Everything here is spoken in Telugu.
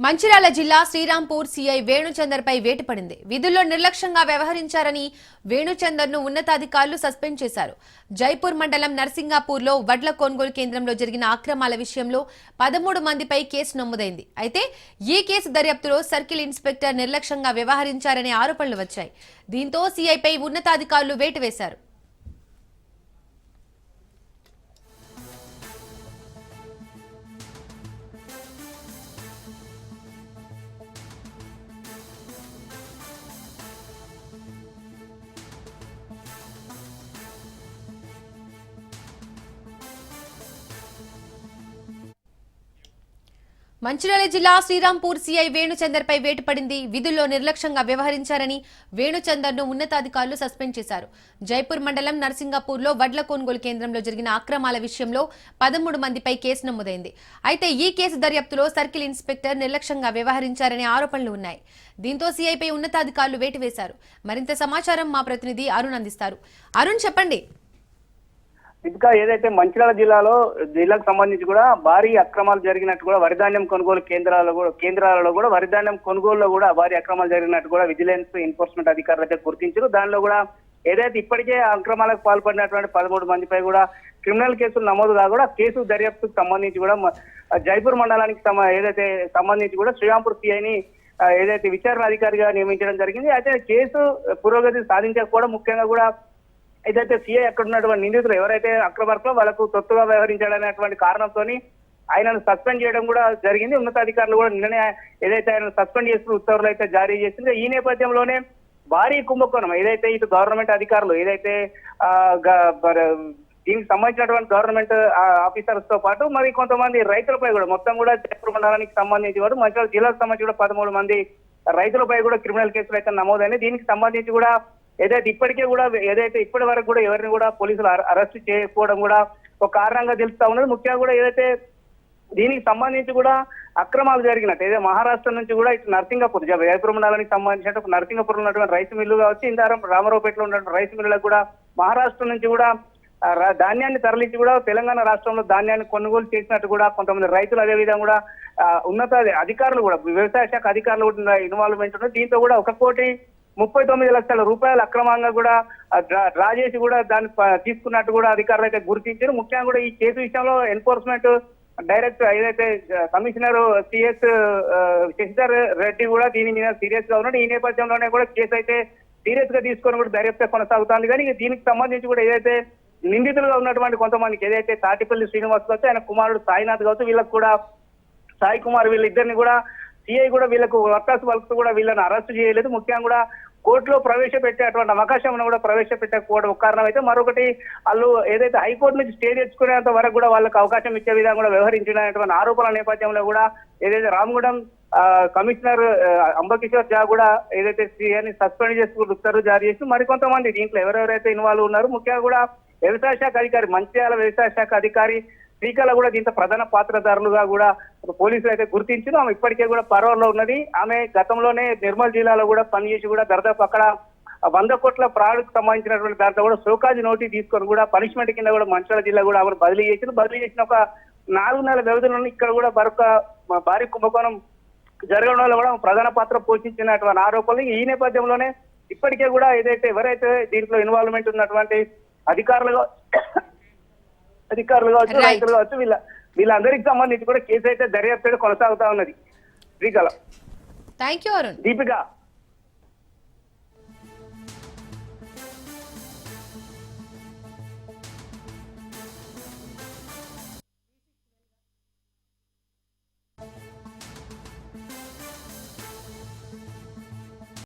మంచిర్యాల జిల్లా శ్రీరాంపూర్ సీఐ వేణుచందర్ పై వేటు పడింది. విధుల్లో నిర్లక్ష్యంగా వ్యవహరించారని వేణుచందర్ ను ఉన్నతాధికారులు సస్పెండ్ చేశారు. జైపూర్ మండలం నర్సింగాపూర్లో వడ్ల కొనుగోలు కేంద్రంలో జరిగిన అక్రమాల విషయంలో 13 మందిపై కేసు నమోదైంది. అయితే ఈ కేసు దర్యాప్తులో సర్కిల్ ఇన్స్పెక్టర్ నిర్లక్ష్యంగా వ్యవహరించారనే ఆరోపణలు వచ్చాయి. దీంతో సీఐపై ఉన్నతాధికారులు వేటు వేశారు. మంచిర్యాల జిల్లా శ్రీరాంపూర్ సీఐ వేణుచందర్ పై వేటు పడింది. విధుల్లో నిర్లక్ష్యంగా వ్యవహరించారని వేణుచందర్ ను ఉన్నతాధికారులు సస్పెండ్ చేశారు. జైపూర్ మండలం నర్సింగాపూర్లో వడ్ల కొనుగోలు కేంద్రంలో జరిగిన అక్రమాల విషయంలో 13 మందిపై కేసు నమోదైంది. అయితే ఈ కేసు దర్యాప్తులో సర్కిల్ ఇన్స్పెక్టర్ నిర్లక్ష్యంగా వ్యవహరించారనే ఆరోపణలు ఉన్నాయి. దీంతో సీఐపై ఉన్నతాధికారులు వేటు వేశారు. మరింత సమాచారం మా ప్రతినిధి అరుణ్ అందిస్తారు. అరుణ్, చెప్పండి. ఇంకా ఏదైతే మంచిర్యాల జిల్లాకు సంబంధించి కూడా భారీ అక్రమాలు జరిగినట్టు కూడా వరిధాన్యం కొనుగోలు కేంద్రాలలో కూడా వరిధాన్యం కొనుగోలులో కూడా భారీ అక్రమాలు జరిగినట్టు కూడా విజిలెన్స్ ఎన్ఫోర్స్మెంట్ అధికారులు అయితే గుర్తించారు. దానిలో కూడా ఏదైతే ఇప్పటికే అక్రమాలకు పాల్పడినటువంటి 13 మందిపై కూడా క్రిమినల్ కేసులు నమోదుగా కూడా కేసు దర్యాప్తుకు సంబంధించి కూడా జైపూర్ మండలానికి ఏదైతే సంబంధించి కూడా శ్రీరాంపూర్ సిఐని ఏదైతే విచారణ అధికారిగా నియమించడం జరిగింది. అయితే కేసు పురోగతి సాధించకపోవడం ముఖ్యంగా కూడా ఏదైతే సీఐ అక్కడ ఉన్నటువంటి నిందితులు ఎవరైతే అక్రమార్కులో వాళ్ళకు తొత్తుగా వ్యవహరించాడనేటువంటి కారణంతో ఆయనను సస్పెండ్ చేయడం కూడా జరిగింది. ఉన్నతాధికారులు కూడా నిన్ననే ఏదైతే ఆయన సస్పెండ్ చేస్తున్న ఉత్తర్వులు అయితే జారీ చేసింది. ఈ నేపథ్యంలోనే భారీ కుంభకోణం ఏదైతే ఇటు గవర్నమెంట్ అధికారులు ఏదైతే దీనికి సంబంధించినటువంటి గవర్నమెంట్ ఆఫీసర్స్ తో పాటు మరి కొంతమంది రైతులపై కూడా మొత్తం కూడా జైపూర్ మండలానికి సంబంధించి కూడా మంచిర్యాల జిల్లాకు సంబంధించి కూడా 13 మంది రైతులపై కూడా క్రిమినల్ కేసులు అయితే నమోదైనాయి. దీనికి సంబంధించి కూడా ఏదైతే ఇప్పటికే కూడా ఇప్పటి వరకు కూడా ఎవరిని కూడా పోలీసులు అరెస్ట్ చేయకపోవడం కూడా ఒక కారణంగా తెలుస్తా ఉన్నది. ముఖ్యంగా కూడా ఏదైతే దీనికి సంబంధించి కూడా అక్రమాలు జరిగినట్టు ఏదైతే మహారాష్ట్ర నుంచి కూడా ఇటు నర్సింగాపూర్ జైపూర్ మండలానికి సంబంధించినట్టు నర్సింగాపూర్ ఉన్నటువంటి రైస్ మిల్లు కావచ్చు, ఇందారం రామారావుపేటలో ఉన్నటువంటి రైస్ మిల్లులకు కూడా మహారాష్ట్ర నుంచి కూడా ధాన్యాన్ని తరలించి కూడా తెలంగాణ రాష్ట్రంలో ధాన్యాన్ని కొనుగోలు చేసినట్టు కూడా కొంతమంది రైతులు అదేవిధంగా కూడా ఉన్నత అధికారులు కూడా వ్యవసాయ శాఖ అధికారులు కూడా ఇన్వాల్వ్మెంట్ ఉన్నారు. దీంతో కూడా 1,39,00,000 రూపాయలు అక్రమంగా కూడా డ్రా చేసి కూడా దాన్ని తీసుకున్నట్టు కూడా అధికారులు అయితే గుర్తించారు. ముఖ్యంగా కూడా ఈ కేసు విషయంలో ఎన్ఫోర్స్మెంట్ డైరెక్టర్ ఏదైతే కమిషనర్ సిఎస్ శశిధర్ రెడ్డి కూడా దీని మీద సీరియస్ గా ఉన్నాడు. ఈ నేపథ్యంలోనే కూడా కేసు అయితే సీరియస్ గా తీసుకొని కూడా దర్యాప్తు కొనసాగుతుంది. కానీ దీనికి సంబంధించి కూడా ఏదైతే నిందితులుగా ఉన్నటువంటి కొంతమందికి ఏదైతే తాటిపల్లి శ్రీనివాస్ కావచ్చు, ఆయన కుమారుడు సాయినాథ్ కావచ్చు, వీళ్ళకి కూడా సాయి కుమార్ వీళ్ళిద్దరిని కూడా సిఐ కూడా వీళ్ళకు వర్కాసు వాళ్ళకు కూడా వీళ్ళని అరెస్ట్ చేయలేదు. ముఖ్యంగా కూడా కోర్టులో ప్రవేశపెట్టేటువంటి అవకాశం కూడా ప్రవేశపెట్టకపోవడం ఒక కారణం అయితే, మరొకటి వాళ్ళు ఏదైతే హైకోర్టు నుంచి స్టే తెచ్చుకునేంత వరకు కూడా వాళ్ళకి అవకాశం ఇచ్చే విధంగా కూడా వ్యవహరించినటువంటి ఆరోపణల నేపథ్యంలో కూడా ఏదైతే రామగుండం కమిషనర్ అంబకిషోర్ జా కూడా ఏదైతే సీఐని సస్పెండ్ చేస్తూ ఉత్తర్వులు జారీ చేసి మరికొంతమంది దీంట్లో ఎవరెవరైతే ఇన్వాల్వ్ ఉన్నారు ముఖ్యంగా కూడా వ్యవసాయ శాఖ అధికారి మంచిర్యాల వ్యవసాయ శాఖ అధికారి శ్రీకళ కూడా దీంతో ప్రధాన పాత్రధారులుగా కూడా పోలీసులు అయితే గుర్తించారు. ఆమె ఇప్పటికే కూడా పరోల్లో ఉన్నది. ఆమె గతంలోనే నిర్మల్ జిల్లాలో కూడా పనిచేసి కూడా దాదాపు అక్కడ 100 కోట్ల ఫ్రాడ్కు సంబంధించినటువంటి దాంట్లో కూడా షోకాజ్ నోటీస్ తీసుకొని కూడా పనిష్మెంట్ కింద కూడా మంచిర్యాల జిల్లా కూడా ఆమెను బదిలీ చేసిన ఒక 4 నెలల వ్యవధిలో ఇక్కడ కూడా భారీ కుంభకోణం జరగడంలో కూడా ప్రధాన పాత్ర పోషించినటువంటి ఆరోపణలు. ఈ నేపథ్యంలోనే ఇప్పటికే కూడా ఎవరైతే దీంట్లో ఇన్వాల్వ్మెంట్ ఉన్నటువంటి అధికారులు కావచ్చు, రైతులు కావచ్చు, వీళ్ళందరికి సంబంధించి కూడా కేసు అయితే దర్యాప్తు కొనసాగుతా ఉన్నది. Srikala, thank you Arun. దీపిక.